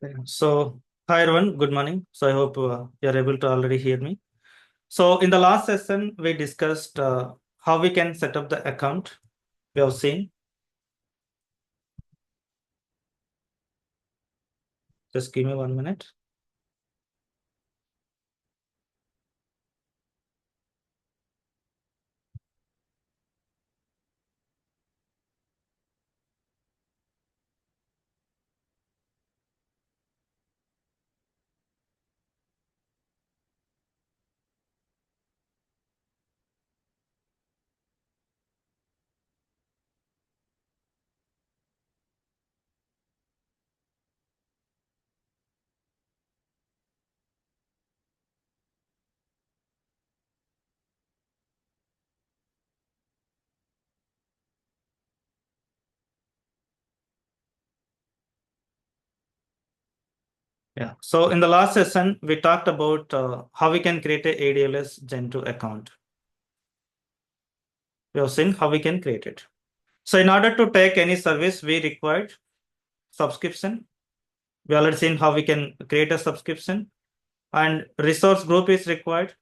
Yeah. So, hi everyone, good morning. So, I hope you're able to already hear me. So, in the last session, we discussed how we can set up the account. We have seen. Just give me 1 minute. Yeah. So, in the last session, we talked about how we can create a ADLS Gen2 account. We have seen how we can create it. So, in order to take any service, we required subscription. We already seen how we can create a subscription, and resource group is required.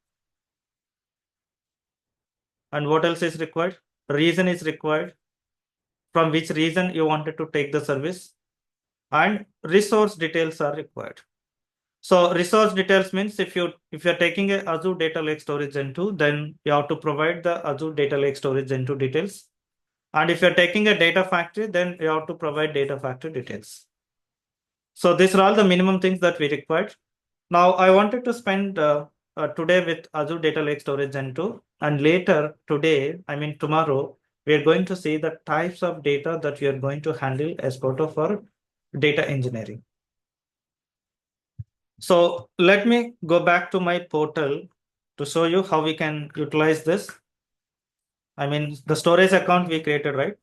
And what else is required? Reason is required. From which reason you wanted to take the service, and resource details are required. So resource details means if you're taking a Azure Data Lake Storage Gen2, then you have to provide the Azure Data Lake Storage Gen2 details. And if you're taking a data factory, then you have to provide data factory details. So these are all the minimum things that we required. Now I wanted to spend today with Azure Data Lake Storage Gen2, and later today, I mean tomorrow, we are going to see the types of data that we are going to handle as part of our data engineering. So let me go back to my portal to show you how we can utilize this. I mean, the storage account we created, right?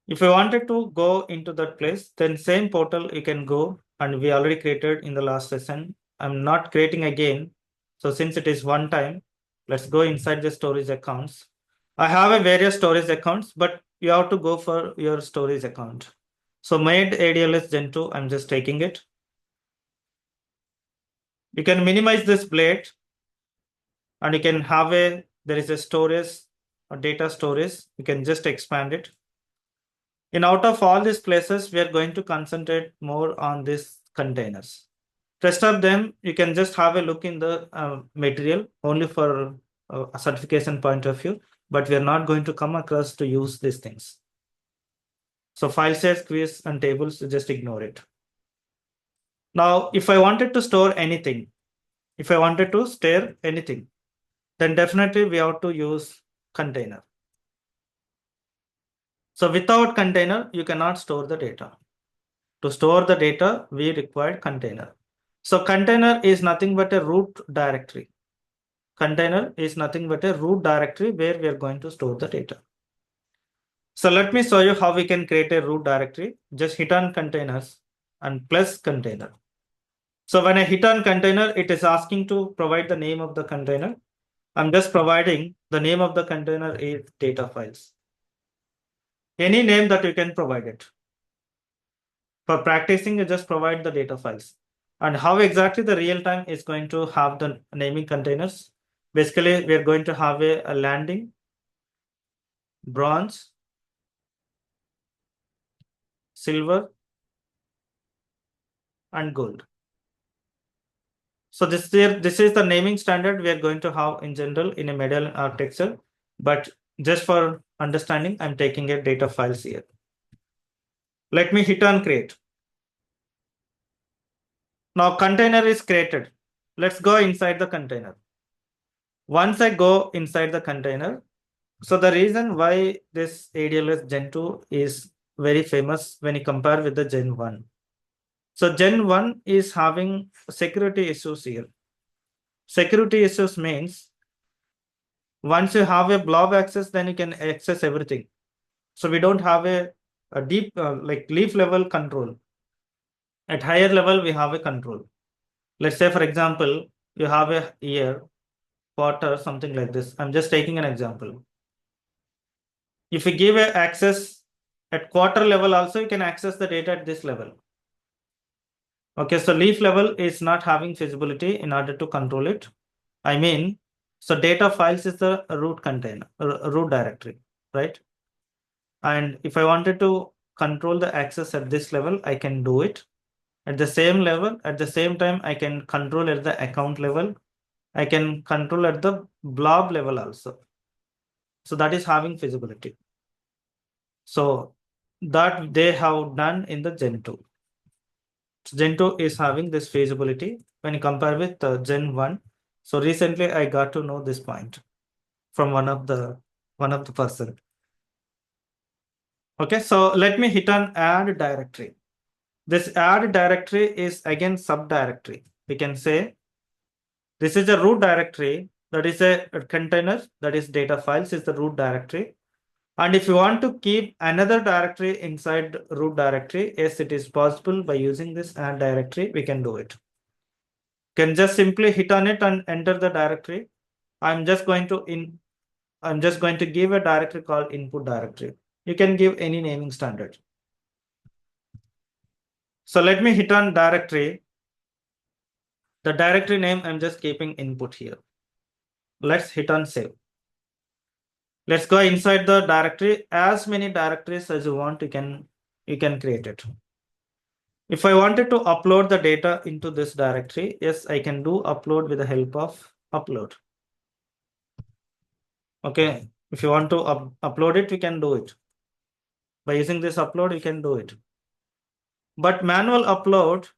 If you wanted to go into that place, then same portal you can go, and we already created in the last session. I'm not creating again. So since it is one time, let's go inside the storage accounts. I have a various storage accounts, but you have to go for your storage account. So made ADLS Gen2, I'm just taking it. You can minimize this blade, and you can have there is a storage, a data storage. You can just expand it. In out of all these places, we are going to concentrate more on these containers. Rest of them, you can just have a look in the material only for a certification point of view, but we are not going to come across to use these things. So file size, quiz, and tables, just ignore it. Now, if I wanted to store anything, then definitely we have to use container. So without container, you cannot store the data. To store the data, we require container. So container is nothing but a root directory. Container is nothing but a root directory where we are going to store the data. So let me show you how we can create a root directory. Just hit on containers and plus container. So when I hit on container, it is asking to provide the name of the container. I'm just providing the name of the container is data files. Any name that you can provide it. For practicing, you just provide the data files. And how exactly the real time is going to have the naming containers? Basically, we are going to have a landing, bronze, silver, and gold. So this is the naming standard we are going to have in general in a medallion architecture. But just for understanding, I'm taking a data files here. Let me hit on create. Now container is created. Let's go inside the container. Once I go inside the container, so the reason why this ADLS Gen2 is very famous when you compare with the Gen1. So Gen1 is having security issues here. Security issues means once you have a blob access, then you can access everything. So we don't have a deep like leaf level control. At higher level, we have a control. Let's say, for example, you have a year, quarter, something like this. I'm just taking an example. If you give a access at quarter level also, you can access the data at this level. Okay, so leaf level is not having feasibility in order to control it. I mean, so data files is the root container, root directory, right? And if I wanted to control the access at this level, I can do it. At the same level, at the same time, I can control at the account level. I can control at the blob level also. So that is having feasibility. So that they have done in the Gen2. Gen2 is having this feasibility when you compare with Gen1. So recently I got to know this point from one of the person. Okay, so let me hit on add directory. This add directory is again subdirectory. We can say this is a root directory, that is a container, that is data files is the root directory. And if you want to keep another directory inside root directory, yes, it is possible by using this add directory, we can do it. Can just simply hit on it and enter the directory. I'm just going to give a directory called input directory. You can give any naming standard. So let me hit on directory. The directory name I'm just keeping input here. Let's hit on save. Let's go inside the directory. As many directories as you want, you can create it. If I wanted to upload the data into this directory, yes, I can do upload with the help of upload. Okay, if you want to upload it, you can do it. By using this upload, you can do it. But manual upload,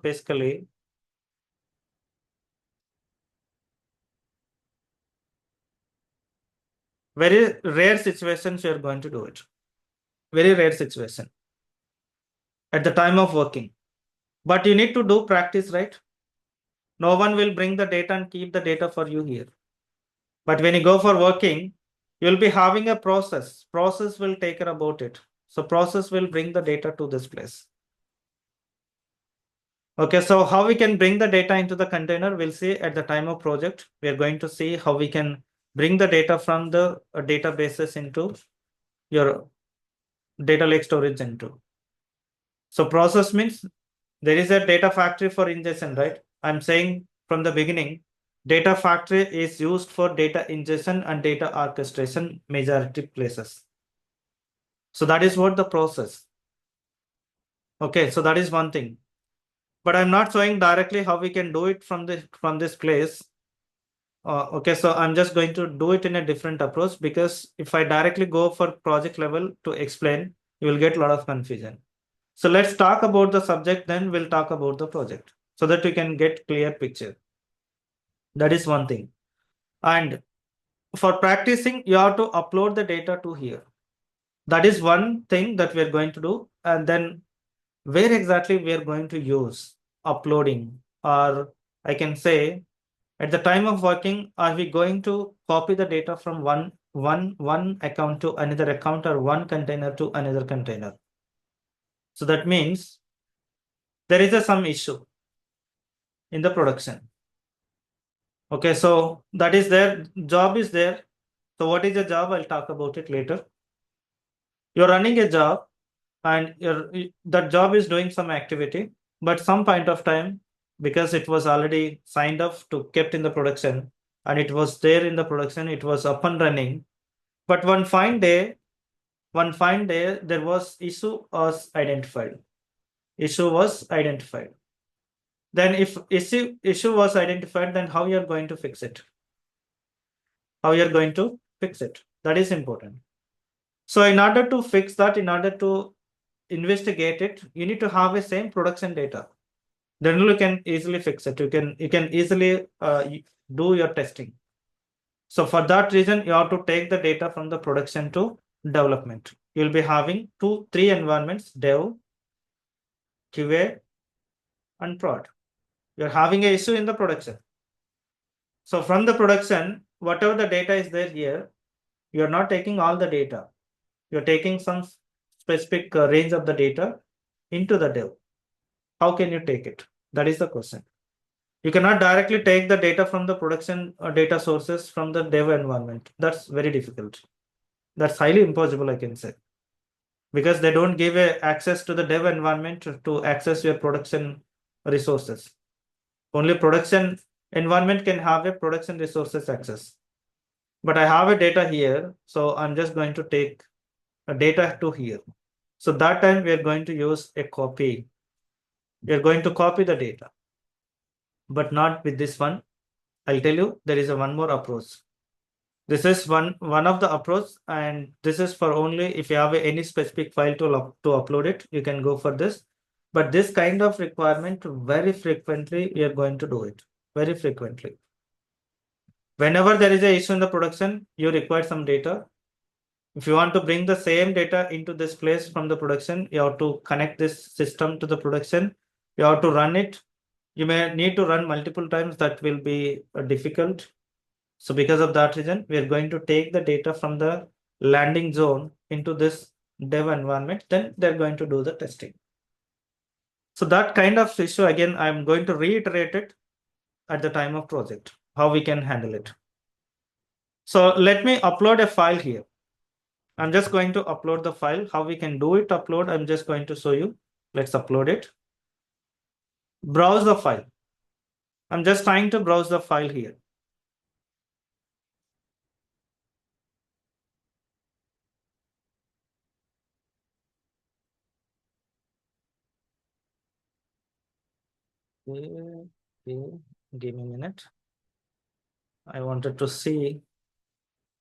basically, very rare situations you are going to do it. Very rare situation at the time of working. But you need to do practice, right? No one will bring the data and keep the data for you here. But when you go for working, you'll be having a process. Process will take care about it. So process will bring the data to this place. Okay, so how we can bring the data into the container, we'll see at the time of project. We are going to see how we can bring the data from the databases into your data lake storage Gen2. So process means there is a data factory for ingestion, right? I'm saying from the beginning, data factory is used for data ingestion and data orchestration majority places. So that is what the process. Okay, so that is one thing. But I'm not showing directly how we can do it from this place. Okay, so I'm just going to do it in a different approach, because if I directly go for project level to explain, you will get a lot of confusion. So let's talk about the subject, then we'll talk about the project so that you can get clear picture. That is one thing. And for practicing, you have to upload the data to here. That is one thing that we're going to do. And then where exactly we're going to use uploading, or I can say at the time of working, are we going to copy the data from one account to another account, or one container to another container? So that means there is some issue in the production. Okay, so that is there, job is there. So what is the job? I'll talk about it later. You're running a job and that job is doing some activity, but some point of time, because it was already signed up to kept in the production and it was there in the production, it was up and running. But one fine day, there was issue was identified. Then if issue was identified, then how you're going to fix it? That is important. So in order to fix that, in order to investigate it, you need to have a same production data. Then you can easily fix it. You can easily do your testing. So for that reason, you have to take the data from the production to development. You'll be having three environments: dev, QA, and prod. You're having an issue in the production. So from the production, whatever the data is there here, you're not taking all the data. You're taking some specific range of the data into the dev. How can you take it? That is the question. You cannot directly take the data from the production data sources from the dev environment. That's very difficult. That's highly impossible, I can say, because they don't give access to the dev environment to access your production resources. Only production environment can have a production resources access. But I have a data here, so I'm just going to take a data to here. So that time we are going to use a copy. We are going to copy the data, but not with this one. I'll tell you, there is a one more approach. This is one of the approach, and this is for only if you have any specific file to upload it, you can go for this. But this kind of requirement, very frequently we are going to do it, very frequently. Whenever there is a issue in the production, you require some data. If you want to bring the same data into this place from the production, you have to connect this system to the production. You have to run it. You may need to run multiple times. That will be difficult. So because of that reason, we are going to take the data from the landing zone into this dev environment. Then they're going to do the testing. So that kind of issue, again, I'm going to reiterate it at the time of project, how we can handle it. So let me upload a file here. I'm just going to upload the file. How we can do it upload, I'm just going to show you. Let's upload it. Browse the file. I'm just trying to browse the file here. Okay, give me a minute. I wanted to see,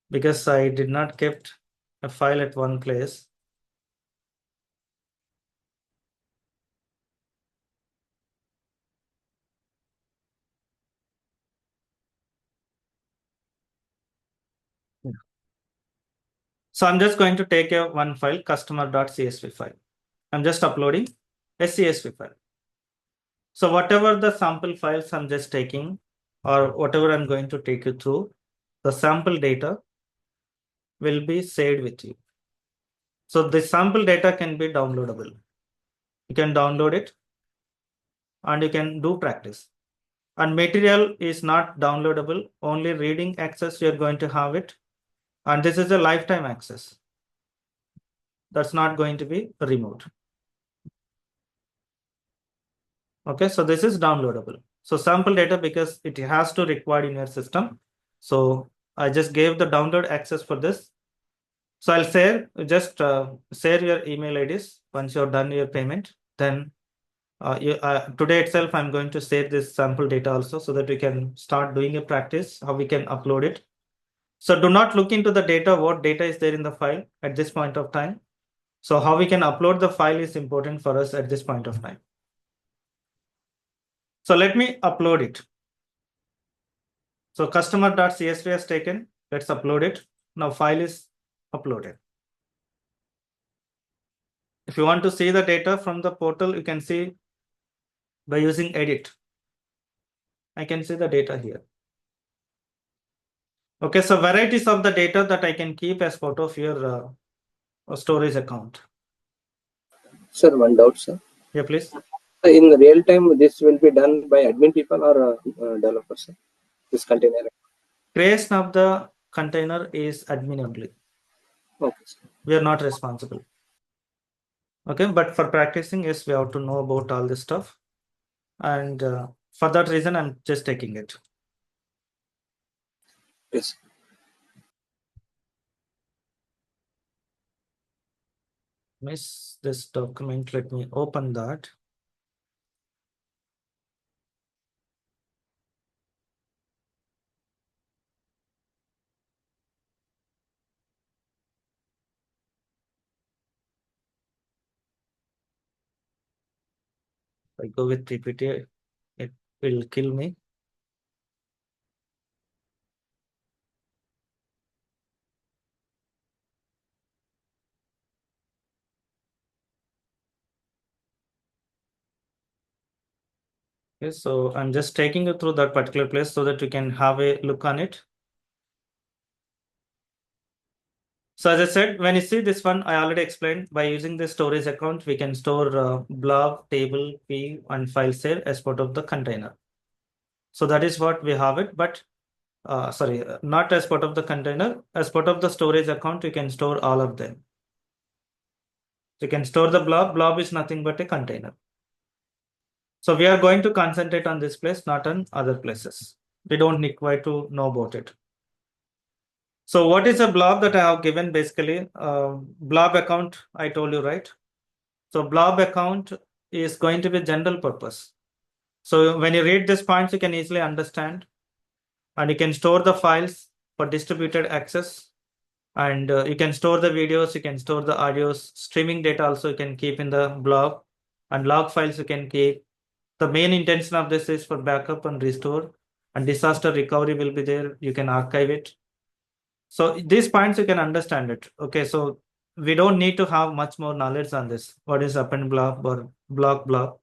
because I did not kept a file at one place. Yeah. So I'm just going to take a one file, customer.csv file. I'm just uploading a CSV file. So whatever the sample files I'm just taking, or whatever I'm going to take you through, the sample data will be saved with you. So the sample data can be downloadable. You can download it and you can do practice. And material is not downloadable, only reading access you're going to have it. And this is a lifetime access. That's not going to be removed. Okay, so this is downloadable. So sample data, because it has to required in your system. So I just gave the download access for this. So I'll share, just share your email IDs once you're done your payment. Then today itself, I'm going to share this sample data also, so that we can start doing a practice, how we can upload it. So do not look into the data, what data is there in the file at this point of time. So how we can upload the file is important for us at this point of time. So let me upload it. So customer.csv has taken, let's upload it. Now file is uploaded. If you want to see the data from the portal, you can see by using edit. I can see the data here. Okay, so varieties of the data that I can keep as part of your storage account. Sir, one doubt, sir. Yeah, please. In real time, this will be done by admin people or developers, sir? This container. Creation of the container is admin only. Okay, sir. We are not responsible. Okay, but for practicing, yes, we have to know about all this stuff. And for that reason, I'm just taking it. Yes. Miss this document. Let me open that. If I go with PPT, it will kill me. Okay, so I'm just taking you through that particular place so that you can have a look on it. So as I said, when you see this one, I already explained, by using the storage account, we can store blob, table, p, and file share as part of the container. So that is what we have it. But not as part of the container, as part of the storage account, you can store all of them. You can store the blob. Blob is nothing but a container. So we are going to concentrate on this place, not on other places. We don't require to know about it. So what is a blob that I have given basically? Blob account, I told you, right? So blob account is going to be general purpose. So when you read these points, you can easily understand, and you can store the files for distributed access, and you can store the videos, you can store the audios, streaming data also you can keep in the blob, and log files you can keep. The main intention of this is for backup and restore, and disaster recovery will be there. You can archive it. So these points you can understand it. Okay, so we don't need to have much more knowledge on this. What is append blob or blob?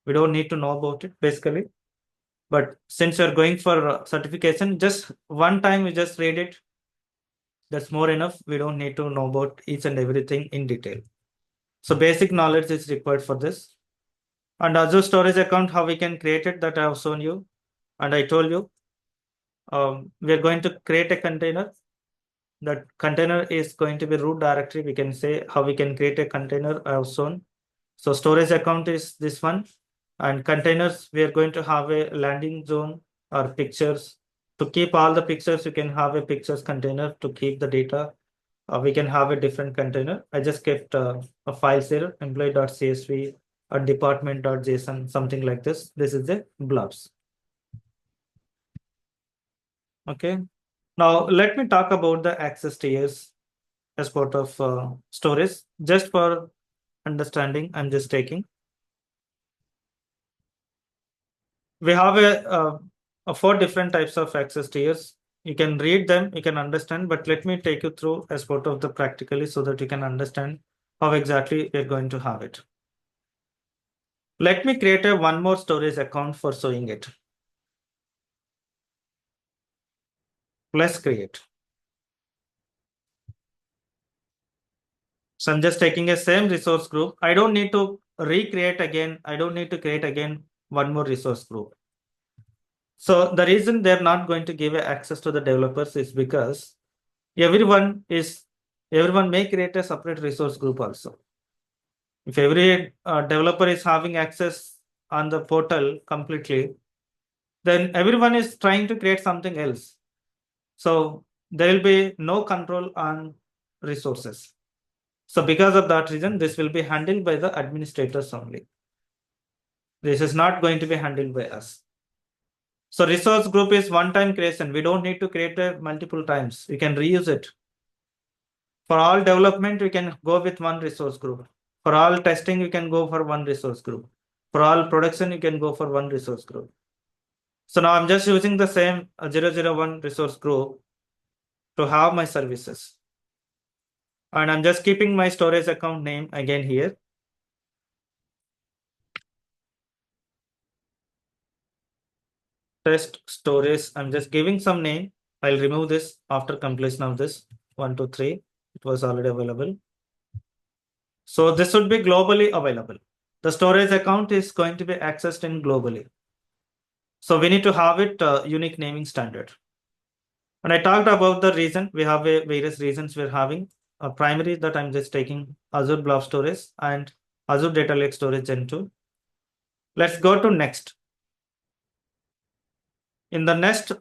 We don't need to know about it basically. But since you're going for certification, just one time you just read it. That's more enough. We don't need to know about each and everything in detail. So basic knowledge is required for this. And Azure storage account, how we can create it, that I have shown you. And I told you, we are going to create a container. That container is going to be root directory. We can say how we can create a container I have shown. So storage account is this one. And containers, we are going to have a landing zone or pictures. To keep all the pictures, you can have a pictures container to keep the data. We can have a different container. I just kept a file here, employee.csv or department.json, something like this. This is the blobs. Okay. Now let me talk about the access tiers as part of storage. Just for understanding, I'm just taking. We have a 4 different types of access tiers. You can read them, you can understand, but let me take you through as part of the practically so that you can understand how exactly we're going to have it. Let me create a one more storage account for showing it. Plus create. So I'm just taking a same resource group. I don't need to recreate again. I don't need to create again one more resource group. So the reason they're not going to give access to the developers is because everyone may create a separate resource group also. If every developer is having access on the portal completely, then everyone is trying to create something else. So there will be no control on resources. So because of that reason, this will be handled by the administrators only. This is not going to be handled by us. So resource group is one-time creation. We don't need to create it multiple times. We can reuse it. For all development, we can go with one resource group. For all testing, you can go for one resource group. For all production, you can go for one resource group. So now I'm just using the same 001 resource group to have my services. And I'm just keeping my storage account name again here. Test storage. I'm just giving some name. I'll remove this after completion of this. 1, 2, 3. It was already available. So this would be globally available. The storage account is going to be accessed in globally. So we need to have it unique naming standard. And I talked about the reason. We have various reasons we're having. A primary that I'm just taking Azure Blob Storage and Azure Data Lake Storage Gen2. Let's go to next. In the next,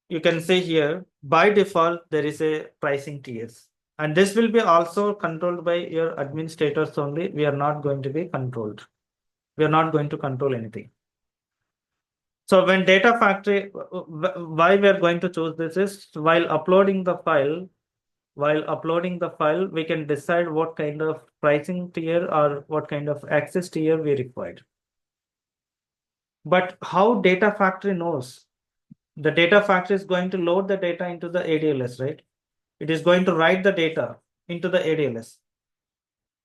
you can see here, by default, there is a pricing tiers. And this will be also controlled by your administrators only. We are not going to be controlled. We are not going to control anything. So when data factory, why we are going to choose this is while uploading the file, we can decide what kind of pricing tier or what kind of access tier we required. But how data factory knows? The data factory is going to load the data into the ADLS, right? It is going to write the data into the ADLS.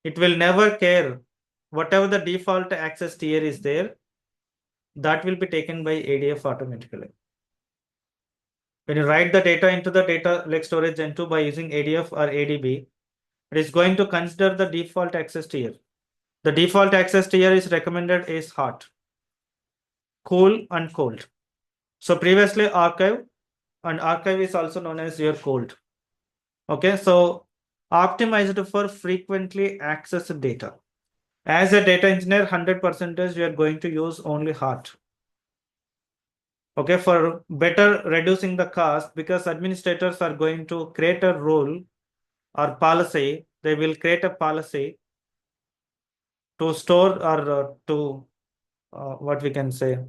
It will never care whatever the default access tier is there, that will be taken by ADF automatically. When you write the data into the data lake storage Gen2 by using ADF or ADB, it is going to consider the default access tier. The default access tier is recommended is hot, cool, and cold. So previously archive, and archive is also known as your cold. Okay, so optimized for frequently accessed data. As a data engineer, 100% you are going to use only hot. Okay, for better reducing the cost, because administrators are going to create a rule or policy, they will create a policy to store or to what we can say,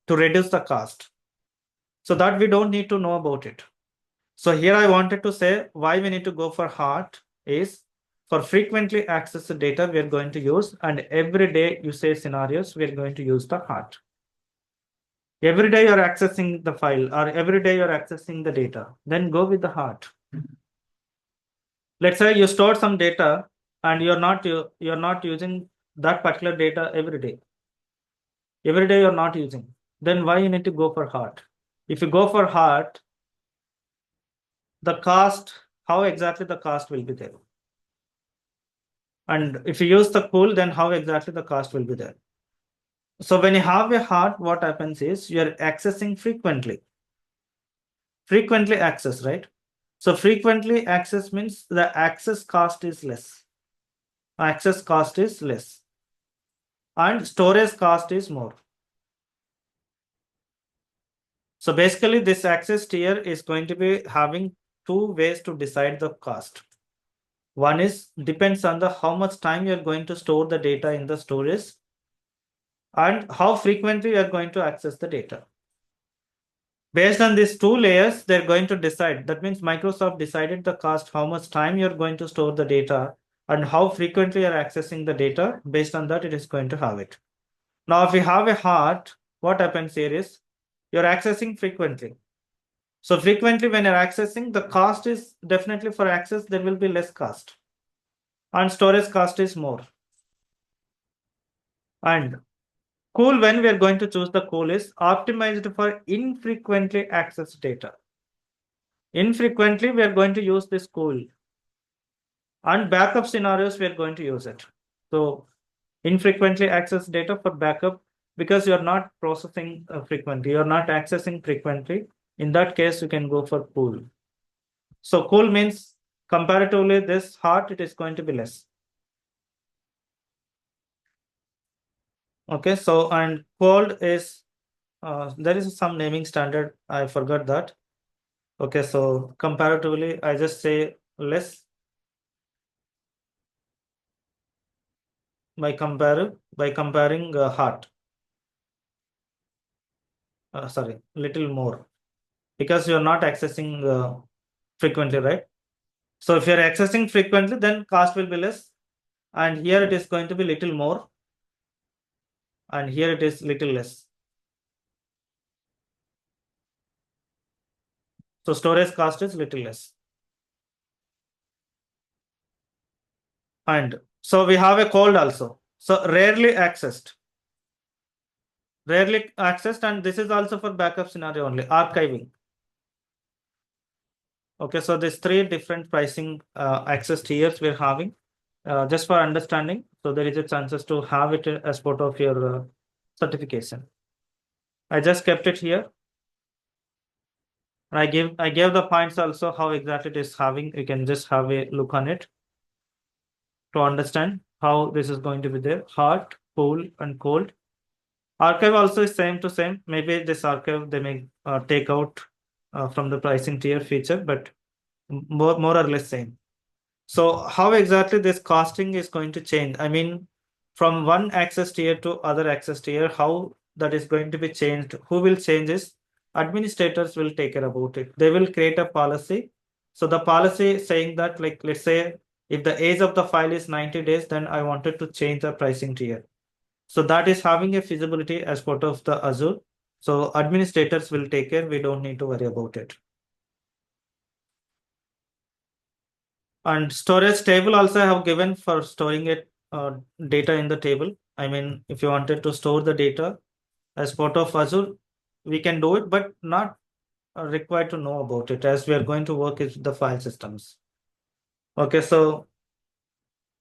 to reduce the cost. So that we don't need to know about it. So here I wanted to say why we need to go for hot is for frequently accessed data we are going to use, and everyday usage scenarios we are going to use the hot. Every day you're accessing the file or every day you're accessing the data, then go with the hot. Let's say you store some data and you're not using that particular data every day. Every day you're not using. Then why you need to go for hot? If you go for hot, the cost, how exactly the cost will be there? And if you use the cool, then how exactly the cost will be there? So when you have a hot, what happens is you're accessing frequently. Frequently access, right? So frequently access means the access cost is less. Access cost is less. And storage cost is more. So basically this access tier is going to be having two ways to decide the cost. One is depends on the how much time you're going to store the data in the storage and how frequently you're going to access the data. Based on these two layers, they're going to decide. That means Microsoft decided the cost, how much time you're going to store the data, and how frequently you're accessing the data. Based on that, it is going to have it. Now, if you have a heart, what happens here is you're accessing frequently. So frequently, when you're accessing, the cost is definitely for access, there will be less cost. And storage cost is more. And cool, when we are going to choose the cool is optimized for infrequently accessed data. Infrequently, we are going to use this cool. And backup scenarios, we are going to use it. So infrequently accessed data for backup, because you're not processing frequently, you're not accessing frequently. In that case, you can go for cool. So cool means comparatively this hot, it is going to be less. Okay, so and cold is, there is some naming standard, I forgot that. Okay, so comparatively, I just say less by comparing hot. Sorry, little more, because you're not accessing frequently, right? So if you're accessing frequently, then cost will be less. And here it is going to be little more. And here it is little less. So storage cost is little less. And so we have a cold also. So rarely accessed. Rarely accessed, and this is also for backup scenario only, archiving. Okay, so there's three different pricing access tiers we're having. Just for understanding, so there is a chances to have it as part of your certification. I just kept it here. I gave the points also how exactly it is having. You can just have a look on it to understand how this is going to be there. Hot, cool, and cold. Archive also is same to same. Maybe this archive they may take out from the pricing tier feature, but more or less same. So how exactly this costing is going to change? I mean, from one access tier to other access tier, how that is going to be changed? Who will change this? Administrators will take care about it. They will create a policy. So the policy saying that, like, let's say if the age of the file is 90 days, then I wanted to change the pricing tier. So that is having a feasibility as part of the Azure. So administrators will take care. We don't need to worry about it. And storage table also I have given for storing it data in the table. I mean, if you wanted to store the data as part of Azure, we can do it, but not required to know about it, as we are going to work with the file systems. Okay, so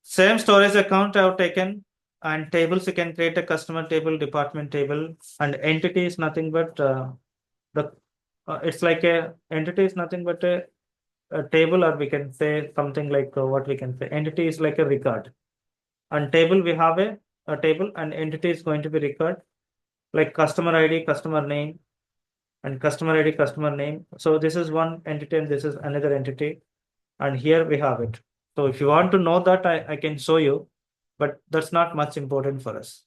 same storage account I have taken, and tables, you can create a customer table, department table, and entity is nothing but the it's like a entity is nothing but a table, or we can say something like what we can say. Entity is like a record, and table we have a table, and entity is going to be record like customer ID, customer name, and customer ID, customer name. So this is one entity, and this is another entity, and here we have it. So if you want to know that, I can show you, but that's not much important for us.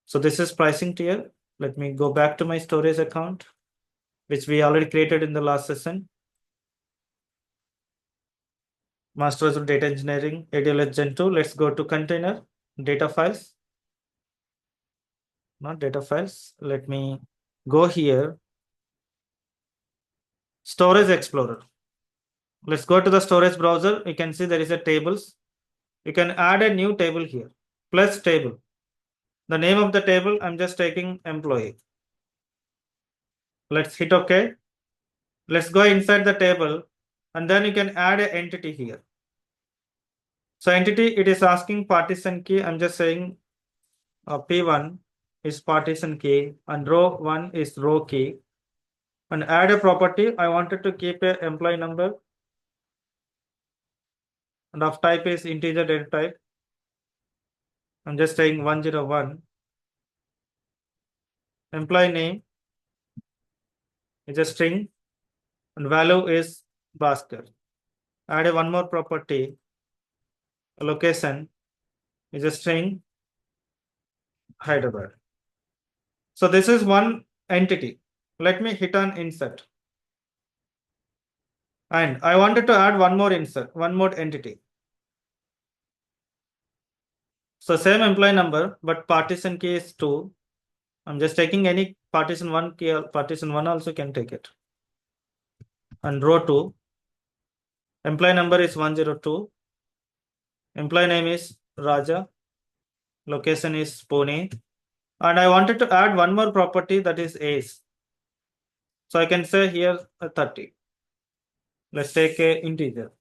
So this is pricing tier. Let me go back to my storage account, which we already created in the last session. Masters of Data Engineering, ADLS Gen2. Let's go to container, data files. Not data files. Let me go here. Storage Explorer. Let's go to the storage browser. You can see there is a tables. You can add a new table here. Plus table. The name of the table, I'm just taking employee. Let's hit OK. Let's go inside the table, and then you can add an entity here. So entity, it is asking partition key. I'm just saying P1 is partition key, and row 1 is row key. And add a property. I wanted to keep a employee number, and of type is integer data type. I'm just saying 101. Employee name is a string, and value is Bhaskar. Add a one more property. Location is a string, Hyderabad. So this is one entity. Let me hit on insert. And I wanted to add one more insert, one more entity. So same employee number, but partition key is 2. I'm just taking any partition 1 key, or partition 1 also can take it. And row 2, employee number is 102. Employee name is Raja. Location is Pune. And I wanted to add one more property, that is age. So I can say here 30. Let's take a integer.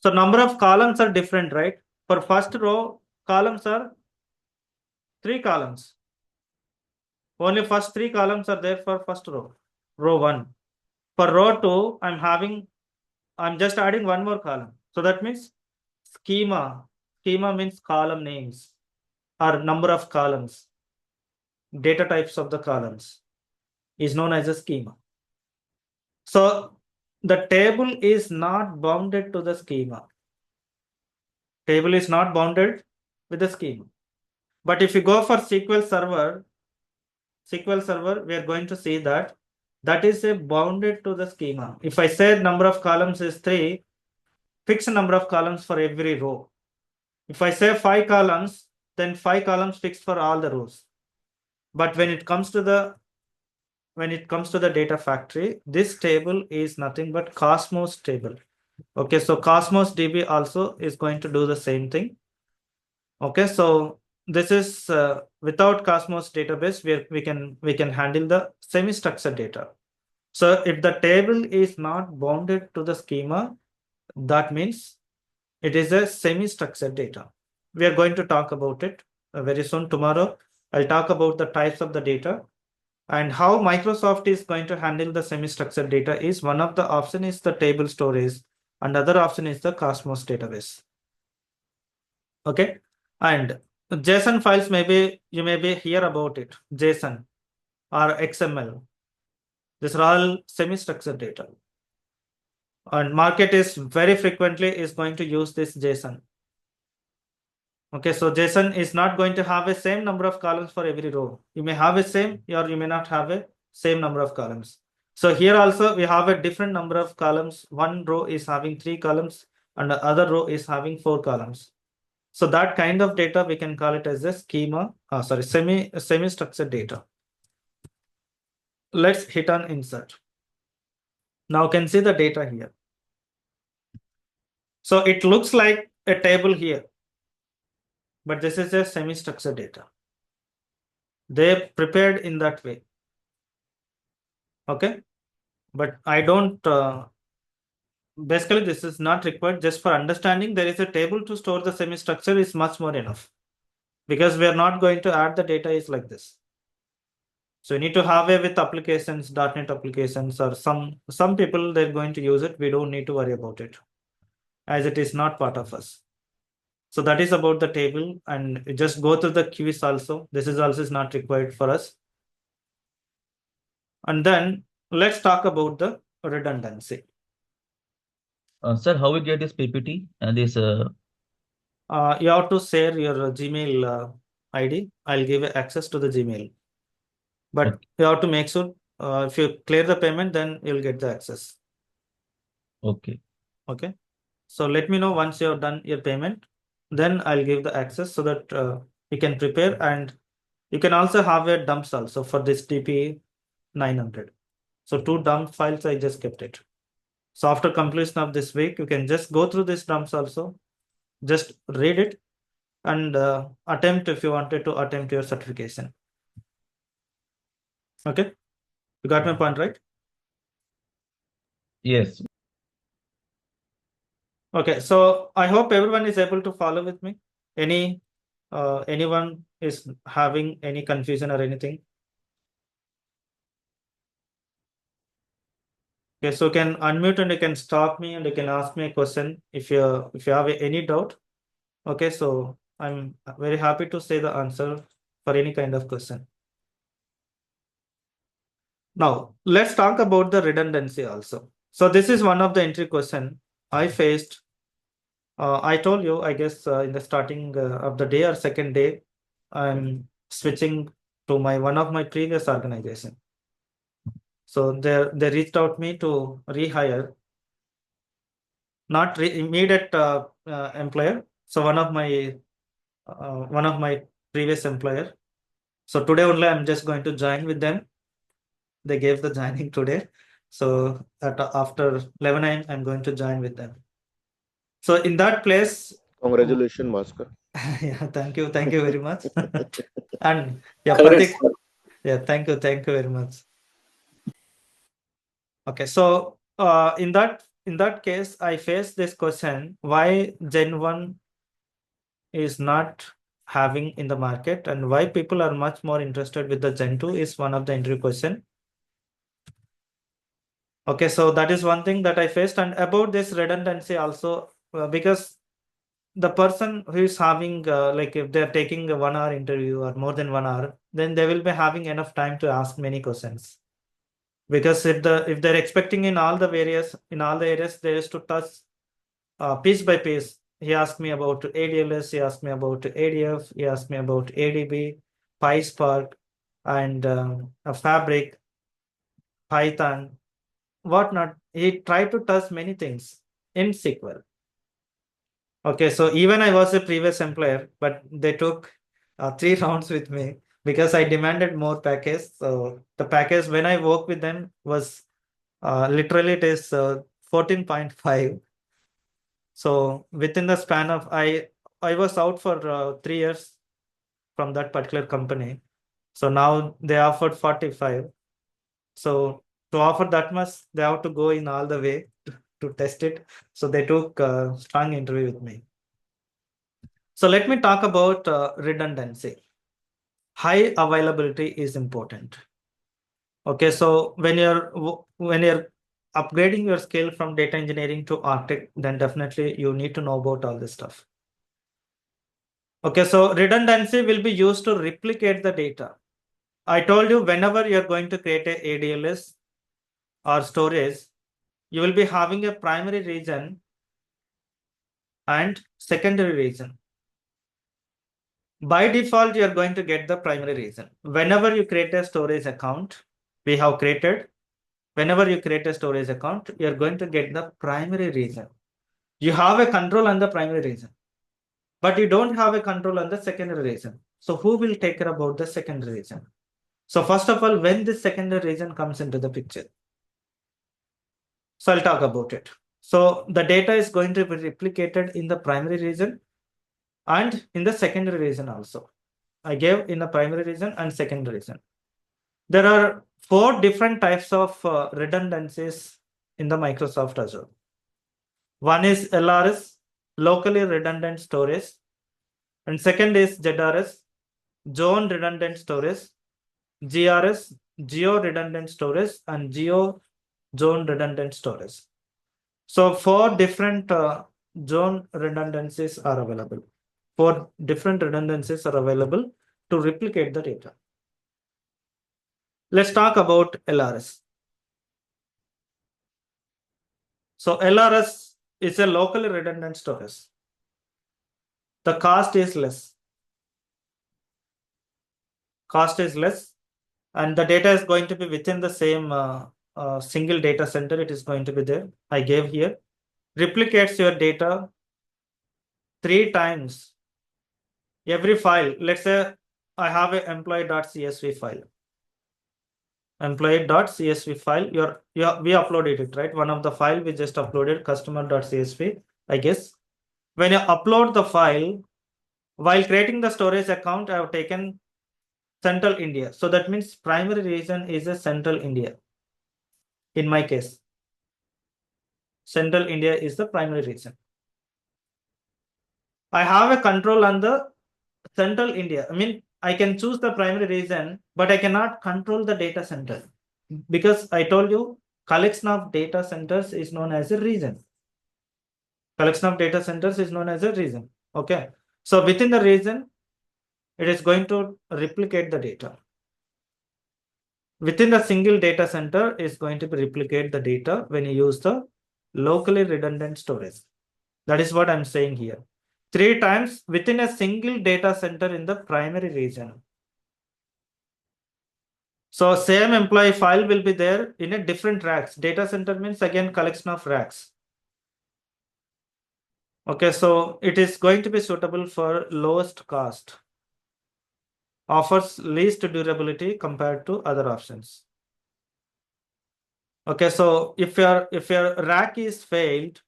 So number of columns are different, right? For first row, columns are 3 columns. Only first 3 columns are there for first row, row 1. For row 2, I'm just adding one more column. So that means schema. Schema means column names or number of columns. Data types of the columns is known as a schema. So the table is not bounded to the schema. Table is not bounded with the schema. But if you go for SQL Server, we are going to see that is a bounded to the schema. If I say number of columns is 3, fixed number of columns for every row. If I say 5 columns, then 5 columns fixed for all the rows. But when it comes to the data factory, this table is nothing but Cosmos table. Okay, so Cosmos DB also is going to do the same thing. Okay, so this is without Cosmos database, where we can handle the semi-structured data. So if the table is not bounded to the schema, that means it is a semi-structured data. We are going to talk about it very soon. Tomorrow, I'll talk about the types of the data and how Microsoft is going to handle the semi-structured data. Is one of the option is the table storage, and other option is the Cosmos database. Okay, and JSON files, maybe you may hear about it, JSON or XML. These are all semi-structured data. And market is very frequently is going to use this JSON. Okay, so JSON is not going to have a same number of columns for every row. You may have a same, or you may not have a same number of columns. So here also we have a different number of columns. One row is having 3 columns and the other row is having 4 columns. So that kind of data we can call it as a schema, semi-structured data. Let's hit on insert. Now you can see the data here. So it looks like a table here, but this is a semi-structured data. They prepared in that way. Okay, but I don't basically this is not required. Just for understanding, there is a table to store the semi-structure is much more enough, because we are not going to add the data is like this. So you need to have it with applications, .NET applications, or some people they're going to use it. We don't need to worry about it, as it is not part of us. So that is about the table, and just go through the quiz also. This is also is not required for us. And then let's talk about the redundancy. Sir, how we get this PPT and this? You have to share your Gmail ID. I'll give you access to the Gmail. But Okay. you have to make sure if you clear the payment, then you'll get the access. Okay. Okay. So let me know once you have done your payment, then I'll give the access so that you can prepare, and you can also have a dumps also for this TP 900. So 2 dump files I just kept it. So after completion of this week, you can just go through this dumps also, just read it and attempt if you wanted to attempt your certification. Okay, you got my point, right? Yes. Okay, so I hope everyone is able to follow with me. Anyone is having any confusion or anything? Okay, so you can unmute and you can stop me and you can ask me a question if you have any doubt. Okay, so I'm very happy to say the answer for any kind of question. Now let's talk about the redundancy also. So this is one of the entry question I faced. I told you, I guess, in the starting of the day or second day, I'm switching to one of my previous organization. So they reached out me to rehire, not immediate employer. So one of my previous employer. So today only I'm just going to join with them. They gave the joining today. So after 11 a.m. I'm going to join with them. So in that place, Congratulations, Master. yeah, thank you very much. And yeah, Congrats, Pratik, sir. yeah, thank you very much. Okay, so in that case, I faced this question: why Gen 1 is not having in the market, and why people are much more interested with the Gen 2 is one of the entry question. Okay, so that is one thing that I faced, and about this redundancy also, because the person who is having like if they're taking a 1 hour interview or more than 1 hour, then they will be having enough time to ask many questions. Because if they're expecting in all the areas they used to touch piece by piece. He asked me about ADLS, he asked me about ADF, he asked me about ADB, PySpark, and a Fabric, Python, whatnot. He tried to touch many things in SQL. Okay, so even I was a previous employer, but they took 3 rounds with me because I demanded more package. So the package when I worked with them was literally it is 14.5. So within the span of I was out for 3 years from that particular company. So now they offered 45. So to offer that much, they have to go in all the way to test it. So they took a strong interview with me. So let me talk about redundancy. High availability is important. Okay, so when you're upgrading your skill from data engineering to architect, then definitely you need to know about all this stuff. Okay, so redundancy will be used to replicate the data. I told you whenever you're going to create a ADLS or storage, you will be having a primary region and secondary region. By default, you're going to get the primary region. Whenever you create a storage account, we have created, whenever you create a storage account, you're going to get the primary region. You have a control on the primary region, but you don't have a control on the secondary region. So who will take care about the secondary region? So first of all, when this secondary region comes into the picture, so I'll talk about it. So the data is going to be replicated in the primary region and in the secondary region also. I gave in the primary region and secondary region. There are 4 different types of redundancies in the Microsoft Azure. One is LRS, locally redundant storage, and second is ZRS, zone redundant storage. GRS, geo redundant storage, and geo zone redundant storage. So 4 different zone redundancies are available. 4 different redundancies are available to replicate the data. Let's talk about LRS. So LRS is a locally redundant storage. The cost is less. Cost is less, and the data is going to be within the same single data center. It is going to be there. I gave here. Replicates your data 3 times. Every file, let's say I have a employee.csv file. Employee.csv file, we uploaded it, right? One of the file we just uploaded, customer.csv, I guess. When you upload the file, while creating the storage account, I have taken Central India. So that means primary region is a Central India. In my case, Central India is the primary region. I have a control on the Central India. I mean, I can choose the primary region, but I cannot control the data center because I told you collection of data centers is known as a region. Collection of data centers is known as a region. Okay. So within the region, it is going to replicate the data. Within the single data center is going to replicate the data when you use the locally redundant storage. That is what I'm saying here. 3 times within a single data center in the primary region. So same employee file will be there in a different racks. Data center means again collection of racks. Okay, so it is going to be suitable for lowest cost. Offers least durability compared to other options. Okay, so if your rack is failed,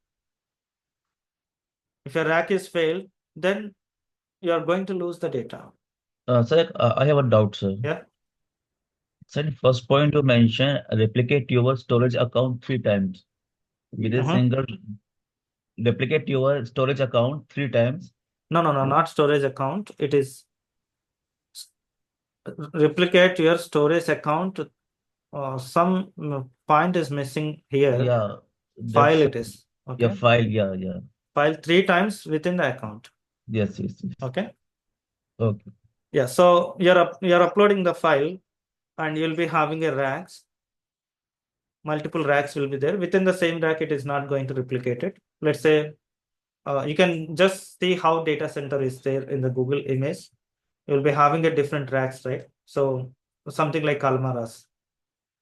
then you are going to lose the data. Sir, I have a doubt, sir. Yeah. Sir, first point you mentioned, replicate your storage account 3 times. With a single, replicate your storage account 3 times. No, not storage account. It is replicate your storage account. Some point is missing here. Yeah. File That's it is. Okay. yeah, file. Yeah. File 3 times within the account. Yes. Okay. Okay. Yeah. So you're uploading the file, and you'll be having a racks. Multiple racks will be there. Within the same rack, it is not going to replicate it. Let's say you can just see how data center is there in the Google image. You'll be having a different racks, right? So something like Almaras.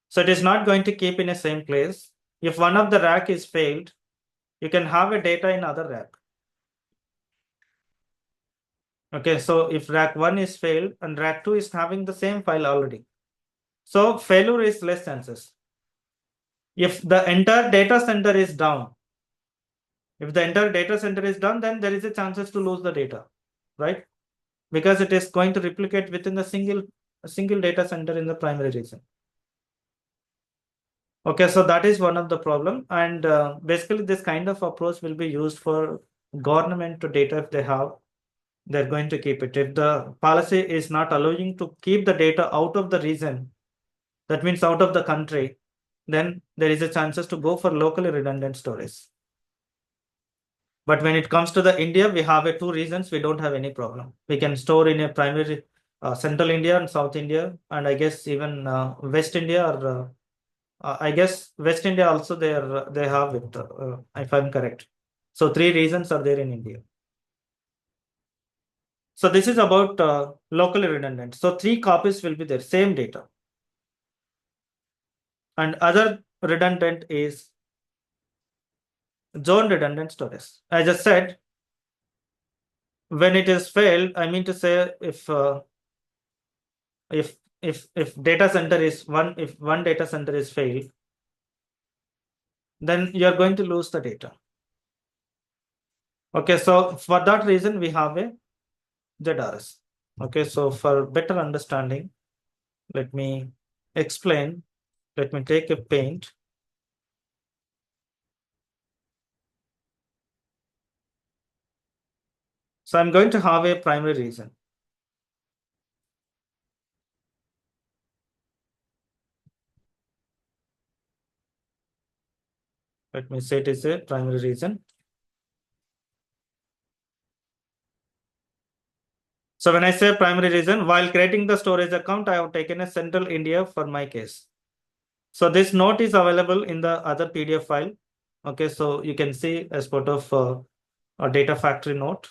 So it is not going to keep in the same place. If one of the rack is failed, you can have a data in other rack. Okay, so if rack 1 is failed and rack 2 is having the same file already. So failure is less chances. If the entire data center is down, then there is a chances to lose the data, right? Because it is going to replicate within the single data center in the primary region. Okay, so that is one of the problem, and basically this kind of approach will be used for government to data. If they have, they're going to keep it. If the policy is not allowing to keep the data out of the region, that means out of the country, then there is a chances to go for locally redundant storage. But when it comes to the India, we have 2 regions. We don't have any problem. We can store in a primary Central India and South India, and I guess even West India, or I guess West India also they have it, if I'm correct. So 3 regions are there in India. So this is about locally redundant. So 3 copies will be there, same data. And other redundant is zone redundant storage. I just said, when it is failed, I mean to say if data center is if one data center is failed, then you are going to lose the data. Okay, so for that reason we have a ZRS. Okay, so for better understanding, let me explain. Let me take a paint. So I'm going to have a primary region. Let me say it is a primary reason. So when I say primary reason, while creating the storage account, I have taken a Central India for my case. So this note is available in the other PDF file. Okay, so you can see as part of a data factory note.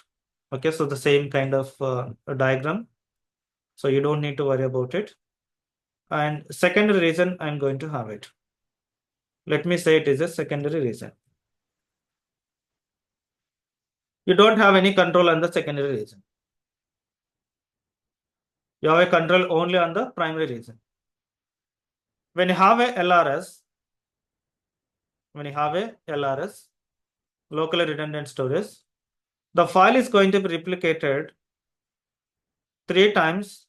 Okay, so the same kind of diagram. So you don't need to worry about it. And secondary reason, I'm going to have it. Let me say it is a secondary reason. You don't have any control on the secondary reason. You have a control only on the primary reason. When you have a LRS, locally redundant storage, the file is going to be replicated 3 times.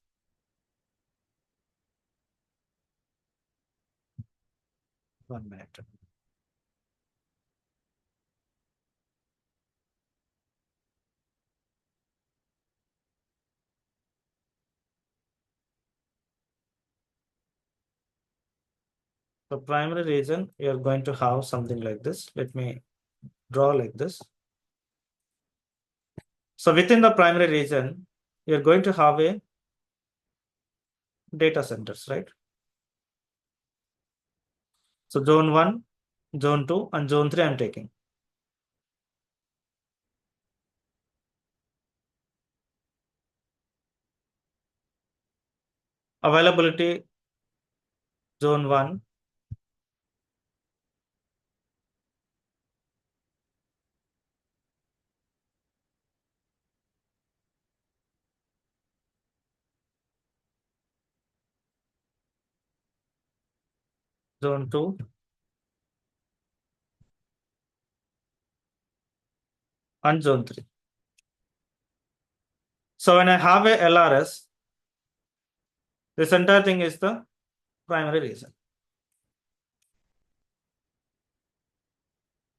One minute. The primary reason, you are going to have something like this. Let me draw like this. So within the primary region, you're going to have a data centers, right? So zone 1, zone 2, and zone 3 I'm taking. Availability, zone 1. Zone 2. And zone 3. So when I have a LRS, this entire thing is the primary reason.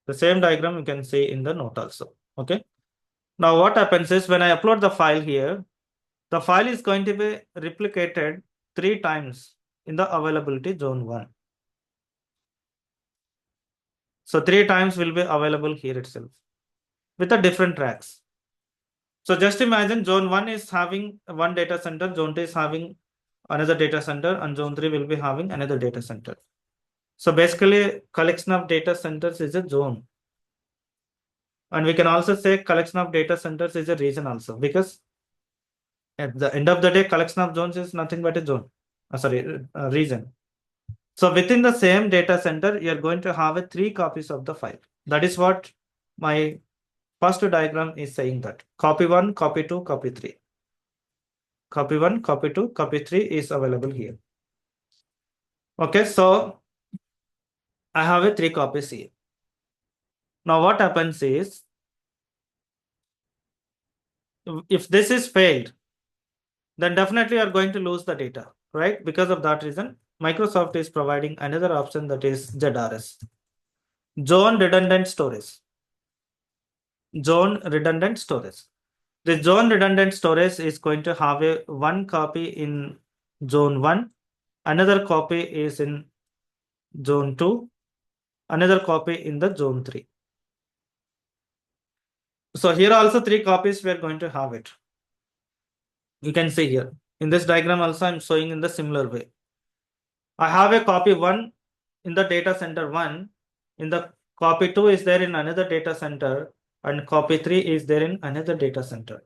The same diagram you can see in the note also. Okay. Now what happens is when I upload the file here, the file is going to be replicated 3 times in the availability zone 1. So 3 times will be available here itself with the different tracks. So just imagine zone 1 is having one data center, zone 2 is having another data center, and zone 3 will be having another data center. So basically collection of data centers is a zone. And we can also say collection of data centers is a region also, because at the end of the day, collection of zones is nothing but a zone. Region. So within the same data center, you're going to have 3 copies of the file. That is what my first diagram is saying, that copy 1, copy 2, copy 3. Copy 1, copy 2, copy 3 is available here. Okay, so I have 3 copies here. Now what happens is, if this is failed, then definitely you are going to lose the data, right? Because of that reason, Microsoft is providing another option, that is ZRS, zone redundant storage. Zone redundant storage. The zone redundant storage is going to have a 1 copy in zone 1, another copy is in zone 2, another copy in the zone 3. So here also 3 copies we are going to have it. You can see here in this diagram also I'm showing in the similar way. I have a copy 1 in the data center 1, in the copy 2 is there in another data center, and copy 3 is there in another data center.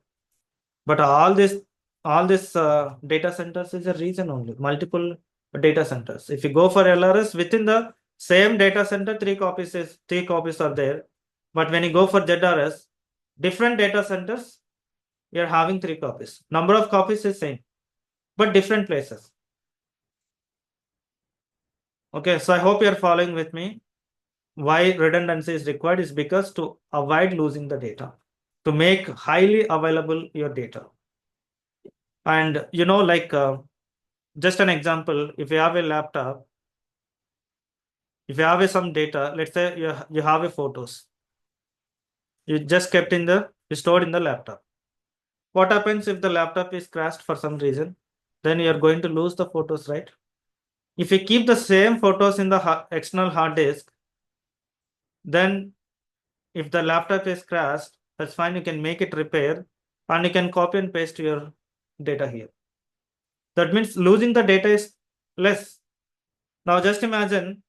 But all this data centers is a region only, multiple data centers. If you go for LRS, within the same data center, 3 copies are there. But when you go for ZRS, different data centers, you're having 3 copies. Number of copies is same, but different places. Okay, so I hope you're following with me. Why redundancy is required is because to avoid losing the data, to make highly available your data. And like just an example, if you have a laptop, if you have some data, let's say you have a photos, you just stored in the laptop. What happens if the laptop is crashed for some reason? Then you're going to lose the photos, right? If you keep the same photos in the external hard disk, Then if the laptop is crashed, that's fine. You can make it repair and you can copy and paste your data here. That means losing the data is less. Now just imagine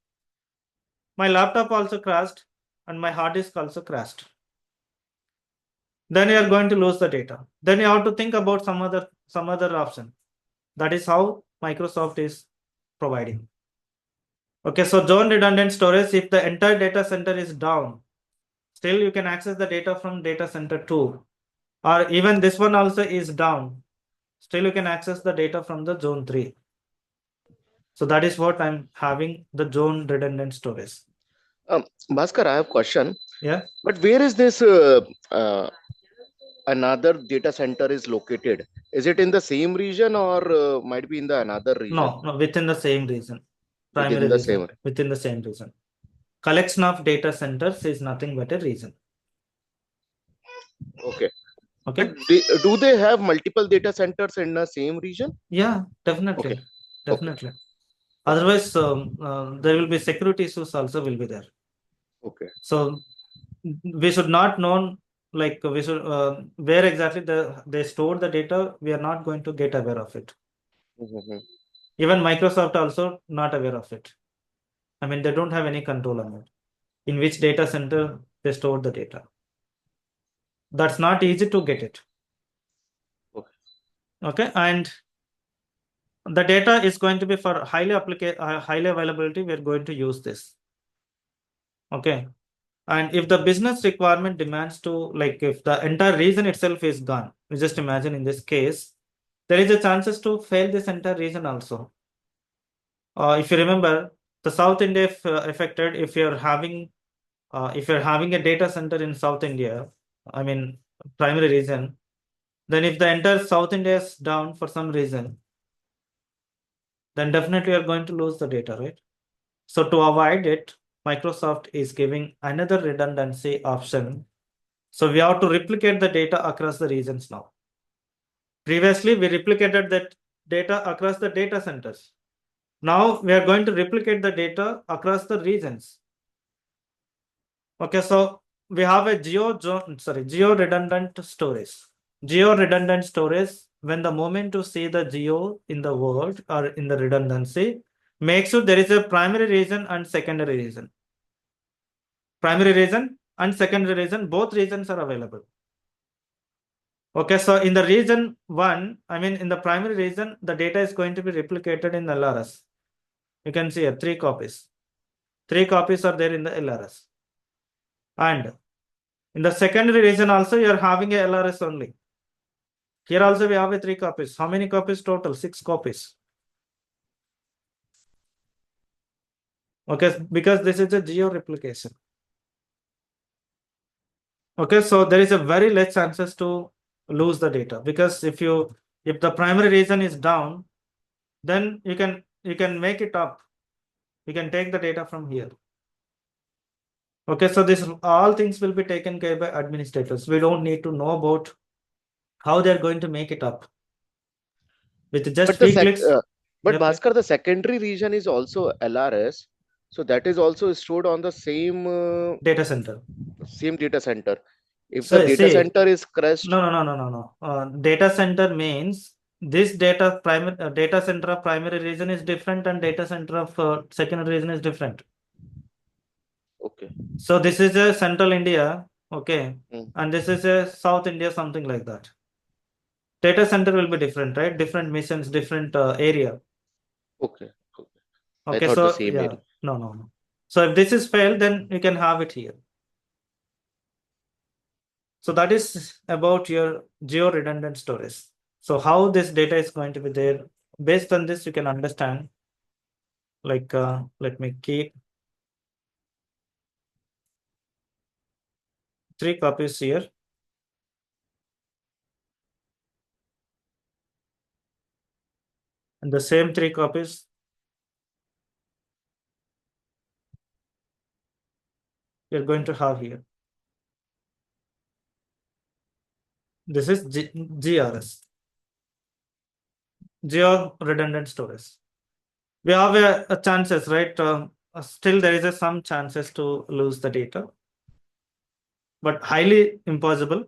my laptop also crashed and my hard disk also crashed. Then you are going to lose the data. Then you have to think about some other option. That is how Microsoft is providing. Okay, so zone redundant storage, if the entire data center is down, still you can access the data from data center 2, or even this one also is down, still you can access the data from the zone 3. So that is what I'm having, the zone redundant storage. Bhaskar, I have a question. Yeah. But where is this another data center is located? Is it in the same region or might be in the another region? No, within the same region. Within the same. Within the same region. Collection of data centers is nothing but a region. Okay. Okay. But do they have multiple data centers in the same region? Yeah, definitely. Okay. Definitely. Okay. Otherwise, there will be security issues also will be there. Okay. So we should not know, like we should where exactly they store the data. We are not going to get aware of it. Even Microsoft also not aware of it. I mean, they don't have any control on it. In which data center they store the data. That's not easy to get it. Okay. Okay, and the data is going to be for highly availability. We're going to use this. Okay, and if the business requirement demands to, like, if the entire region itself is gone, you just imagine in this case, there is a chances to fail this entire region also. If you remember, the South India affected. If you're having a data center in South India, I mean primary region, then if the entire South India is down for some reason, then definitely you're going to lose the data, right? So to avoid it, Microsoft is giving another redundancy option. So we have to replicate the data across the regions now. Previously, we replicated that data across the data centers. Now we are going to replicate the data across the regions. Okay, so we have a geo redundant storage. Geo redundant storage, when the moment to see the geo in the world or in the redundancy, make sure there is a primary region and secondary region. Primary region and secondary region, both regions are available. Okay, so in the region 1, I mean in the primary region, the data is going to be replicated in LRS. You can see here 3 copies. 3 copies are there in the LRS. And in the secondary region also, you are having a LRS only. Here also we have a 3 copies. How many copies total? 6 copies. Okay, because this is a geo replication. Okay, so there is a very less chances to lose the data, because if the primary region is down, then you can make it up. You can take the data from here. Okay, so this all things will be taken care by administrators. We don't need to know about how they're going to make it up. With just few clicks. But Yep. Bhaskar, the secondary region is also LRS. So that is also stored on the same data center. Same data center. If So, the data center is crashed. No. Data center means this data center of primary region is different and data center of secondary region is different. Okay. So this is a central India, okay, and this is a South India, something like that. Data center will be different, right? Different missions, different area. Okay. Okay, I thought so the same yeah, area. no. So if this is failed, then you can have it here. So that is about your geo redundant storage. So how this data is going to be there, based on this you can understand, like let me keep 3 copies here. And the same 3 copies you're going to have here. This is GRS, geo redundant storage. We have a chances, right? still there is some chances to lose the data, but highly impossible.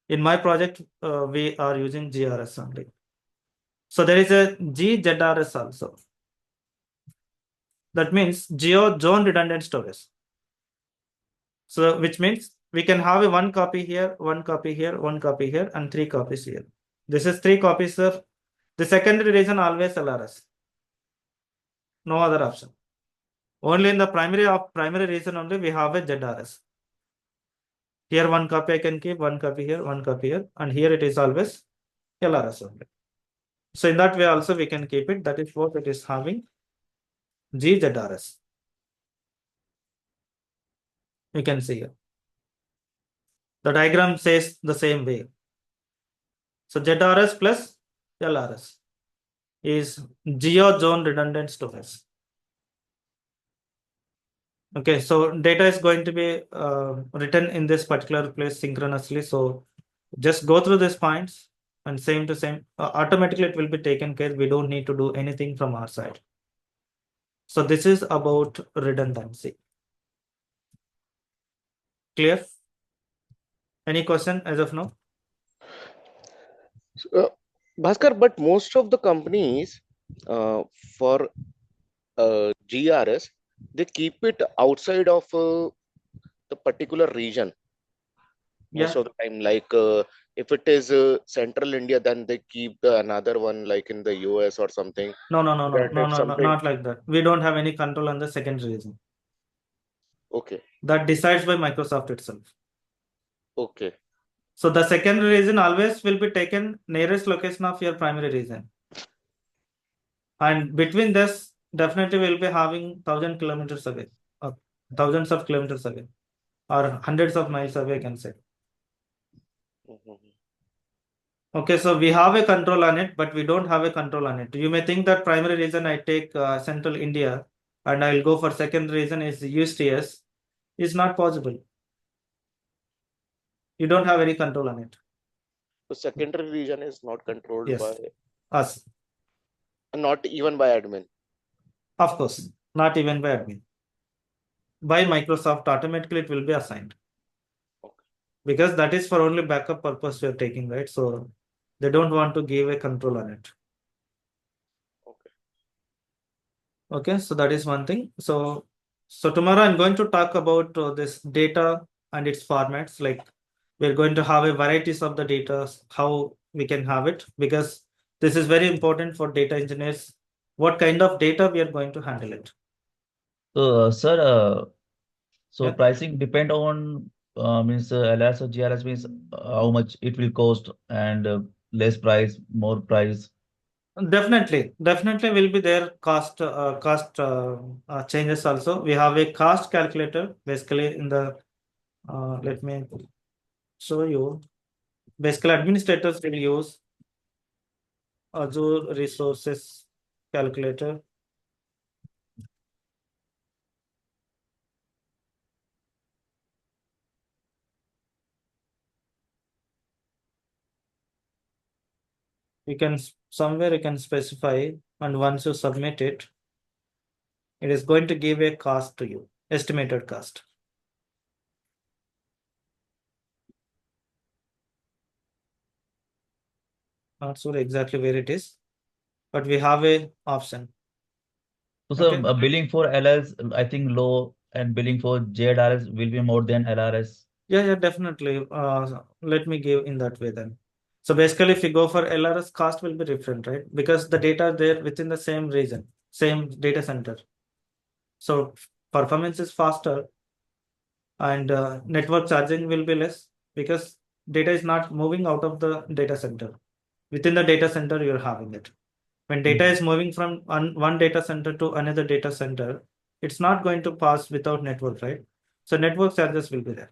In my project, we are using GRS only. So there is a GZRS also. That means geo zone redundant storage. So which means we can have a 1 copy here, 1 copy here, 1 copy here, and 3 copies here. This is 3 copies, sir. The secondary region always LRS. No other option. Only in the primary region only we have a ZRS. Here 1 copy I can keep, 1 copy here, 1 copy here, and here it is always LRS only. So in that way also we can keep it. That is what it is having GZRS. You can see here. The diagram says the same way. So ZRS plus LRS is geo zone redundant storage. Okay, so data is going to be written in this particular place synchronously. So just go through these points and same to same. Automatically it will be taken care. We don't need to do anything from our side. So this is about redundancy. Clear? Any question as of now? Bhaskar, but most of the companies for GRS, they keep it outside of the particular region most Yeah. of the time. Like if it is central India, then they keep another one like in the US or something. No, That if something, not like that. We don't have any control on the secondary region. okay, That decides by Microsoft itself. okay, So the secondary region always will be taken nearest location of your primary region. And between this, definitely we'll be having 1,000 kilometers away, or thousands of kilometers away, or hundreds of miles away, I can say. Mhm. Okay, so we have a control on it, but we don't have a control on it. You may think that primary region I take central India and I'll go for second region is USTS. Is not possible. You don't have any control on it. The secondary region is not controlled Yes, by, us. not even by admin. Of course, not even by admin. By Microsoft, automatically it will be assigned. Okay. Because that is for only backup purpose you're taking, right? So they don't want to give a control on it. Okay. Okay, so that is one thing. So tomorrow I'm going to talk about this data and its formats. Like we're going to have a varieties of the data, how we can have it, because this is very important for data engineers. What kind of data we are going to handle it. So, sir, so Yeah. pricing depend on means LRS or GRS means how much it will cost and less price, more price. Definitely will be there cost changes also. We have a cost calculator basically in the let me show you. Basically, administrators will use Azure Resources Calculator. You can somewhere you can specify, and once you submit it, it is going to give a cost to you, estimated cost. Not sure exactly where it is, but we have a option. So, sir, Okay. billing for LRS, I think low, and billing for ZRS will be more than LRS. Yeah, definitely. Let me give in that way then. So basically, if you go for LRS, cost will be different, right? Because the data are there within the same region, same data center. So performance is faster and network charging will be less because data is not moving out of the data center. Within the data center, you're having it. When data is moving from one data center to another data center, it's not going to pass without network, right? So network charges will be there.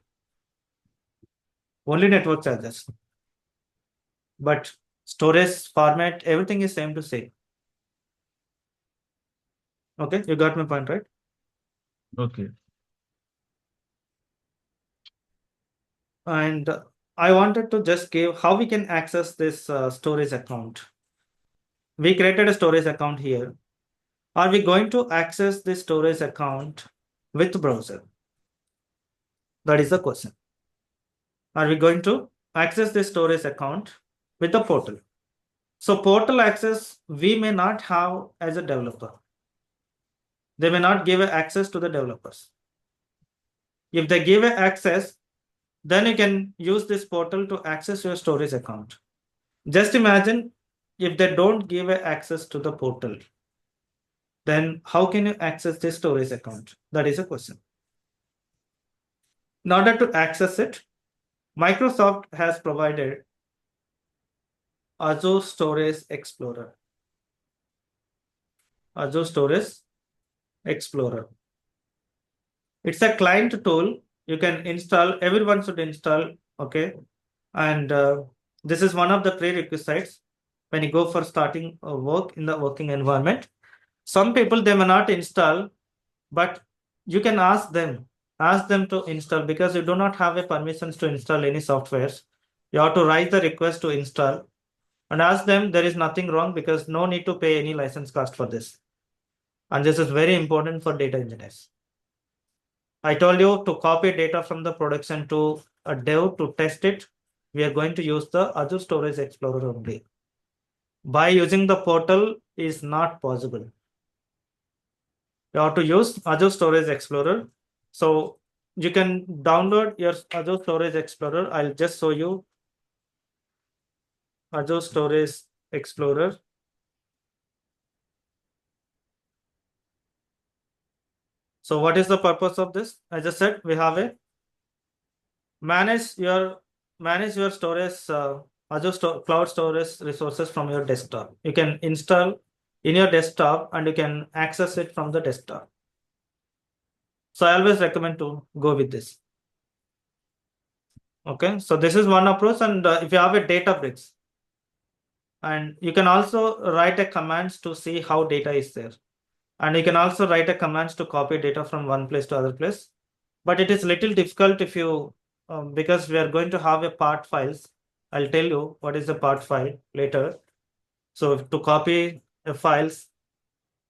Only network charges. But storage format, everything is same to same. Okay, you got my point, right? Okay. And I wanted to just give how we can access this storage account. We created a storage account here. Are we going to access the storage account with browser? That is the question. Are we going to access the storage account with the portal? So portal access, we may not have as a developer. They may not give access to the developers. If they give access, then you can use this portal to access your storage account. Just imagine if they don't give access to the portal, then how can you access this storage account? That is a question. In order to access it, Microsoft has provided Azure Storage Explorer. Azure Storage Explorer. It's a client tool you can install, everyone should install, okay? And this is one of the prerequisites when you go for starting work in the working environment. Some people, they may not install, but you can ask them to install, because you do not have a permissions to install any softwares. You have to write the request to install and ask them. There is nothing wrong, because no need to pay any license cost for this. And this is very important for data engineers. I told you to copy data from the production to a dev to test it. We are going to use the Azure Storage Explorer only. By using the portal is not possible. You have to use Azure Storage Explorer. So you can download your Azure Storage Explorer. I'll just show you Azure Storage Explorer. So what is the purpose of this? As I said, we have a manage your storage, Azure cloud storage resources from your desktop. You can install in your desktop and you can access it from the desktop. So I always recommend to go with this. Okay, so this is one approach. And if you have a Databricks, and you can also write a commands to see how data is there. And you can also write a commands to copy data from one place to other place. But it is little difficult if you, because we are going to have a part files. I'll tell you what is the part file later. So to copy the files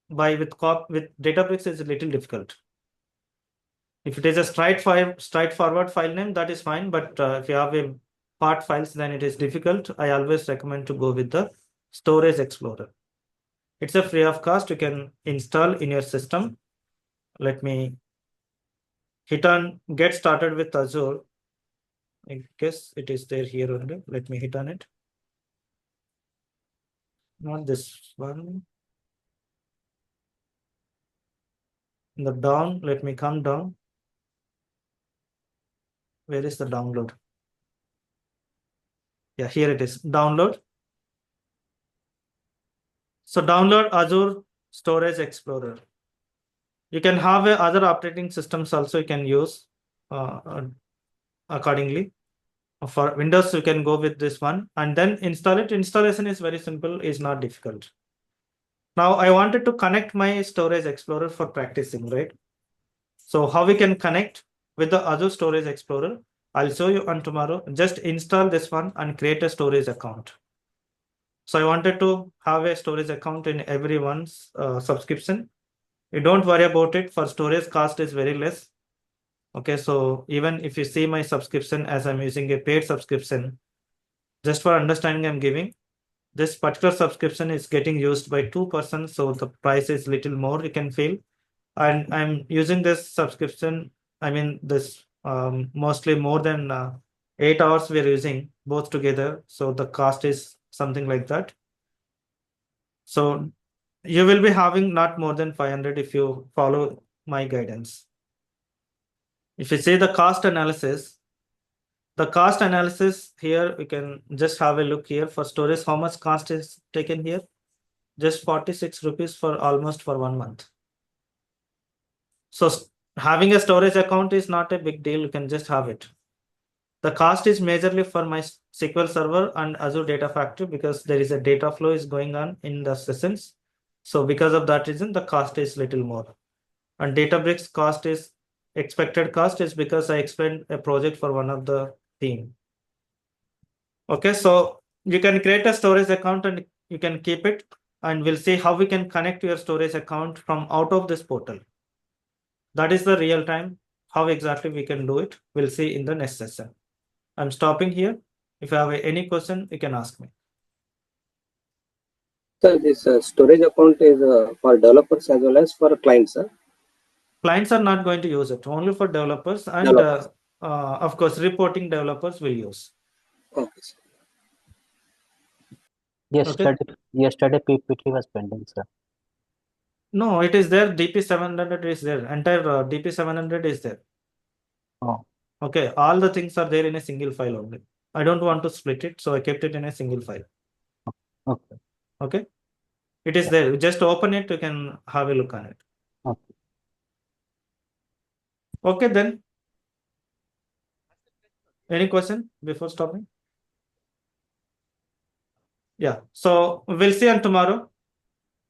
with Databricks is a little difficult. If it is a straightforward file name, that is fine. But if you have a part files, then it is difficult. I always recommend to go with the Storage Explorer. It's a free of cost. You can install in your system. Let me hit on get started with Azure. I guess it is there here only. Let me hit on it. Not this one. In the down, let me come down. Where is the download? Yeah, here it is. Download. So download Azure Storage Explorer. You can have other operating systems also you can use accordingly. For Windows, you can go with this one and then install it. Installation is very simple, is not difficult. Now I wanted to connect my Storage Explorer for practicing, right? So how we can connect with the Azure Storage Explorer, I'll show you on tomorrow. Just install this one and create a storage account. So I wanted to have a storage account in everyone's subscription. You don't worry about it. For storage, cost is very less. Okay, so even if you see my subscription as I'm using a paid subscription, just for understanding, I'm giving this particular subscription is getting used by 2%. So the price is little more, you can feel. And I'm using this subscription. I mean, this mostly more than 8 hours we're using both together. So the cost is something like that. So you will be having not more than 500 if you follow my guidance. If you see the cost analysis here, we can just have a look here for storage. How much cost is taken here? Just 46 rupees for almost for 1 month. So having a storage account is not a big deal. You can just have it. The cost is majorly for my SQL Server and Azure Data Factory, because there is a data flow is going on in the sessions. So because of that reason, the cost is little more. And Databricks cost is expected cost is because I explained a project for one of the team. Okay, so you can create a storage account and you can keep it. and we'll see how we can connect your storage account from out of this portal. That is the real time. How exactly we can do it, we'll see in the next session. I'm stopping here. If you have any question, you can ask me. So this storage account is for developers as well as for clients, sir. Clients are not going to use it, only for developers, and Developers. of course, reporting developers will use. Okay, sir. Yesterday PPT was pending, sir. No, it is there. DP700 is there. Entire DP700 is there. Oh. Okay, all the things are there in a single file only. I don't want to split it, so I kept it in a single file. Okay. Okay, it is there. Just open it. You can have a look on it. Okay. Okay, then. Any question before stopping? Yeah. So we'll see on tomorrow.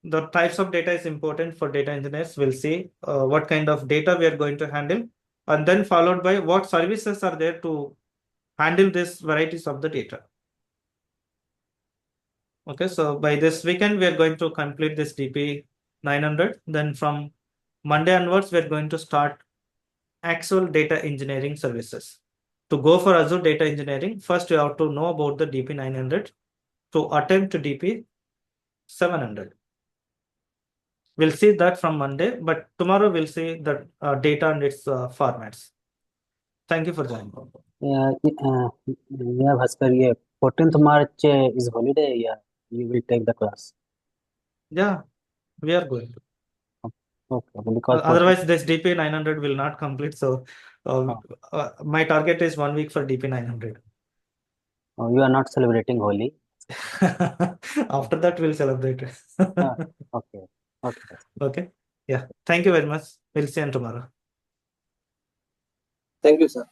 The types of data is important for data engineers. We'll see what kind of data we are going to handle, and then followed by what services are there to handle these varieties of the data. Okay, so by this weekend, we are going to complete this DP 900. Then from Monday onwards, we're going to start actual data engineering services. To go for Azure data engineering, first you have to know about the DP 900 to attempt DP 700. We'll see that from Monday, but tomorrow we'll see the data and its formats. Thank you for joining. Yeah, Bhaskar, 14th March is holiday. Yeah, you will take the class. Yeah, we are going to. Okay, because Otherwise, this DP 900 will not complete. So my target is 1 week for DP 900. you are not celebrating Holi. After that, we'll celebrate. Okay. Okay. Okay. Yeah. Thank you very much. We'll see you tomorrow. Thank you, sir.